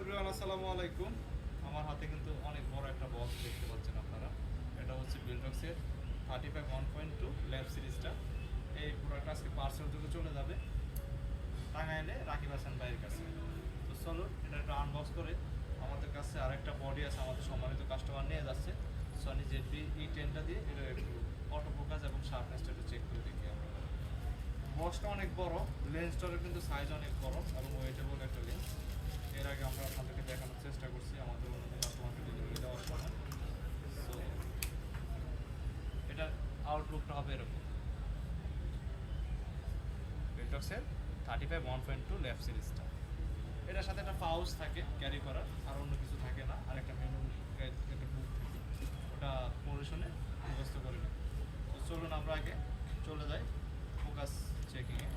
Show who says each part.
Speaker 1: Everyone, আসসালামু আলাইকুম। আমার হাতে কিন্তু অনেক বড় একটা বক্স দেখতে পাচ্ছেন আপনারা। এটা হচ্ছে বিল্ডক্সের 35 1.2 ল্যাব সিরিজটা। এই প্রোডাক্ট আজকে পার্সেল যুগে চলে যাবে টাঙ্গাইলে রাকিব হাসান ভাইয়ের কাছে। তো চলুন এটা একটা আনবক্স করে। আমাদের কাছে আরেকটা বডি আছে, আমাদের সম্মানিত কাস্টমার নিয়ে যাচ্ছে সনি জেডপি E10টা দিয়ে। এটা একটু অটো ফোকাস এবং শার্পনেসটা একটু চেক করে দেখি আমরা। বক্সটা অনেক বড়, লেন্সটারও কিন্তু সাইজ অনেক বড় এবং ওয়েটেবল একটা লেন্স। এর আগে আমরা আপনাদেরকে দেখানোর চেষ্টা করছি আমাদের অন্যান্য কাস্টমারকে ডেলিভারি দেওয়ার সময়। সো এটার আউটলুকটা হবে এরকম। বিল্ডক্সের 35 1.2 ল্যাব সিরিজটা। এটার সাথে একটা পাউচ থাকে ক্যারি করার, আর অন্য কিছু থাকে না। আর একটা মেনু একটা বুক থাকে, ওটা পরিশনে মুখস্থ করে নিই। তো চলুন আমরা আগে চলে যাই ফোকাস চেকিংয়ে।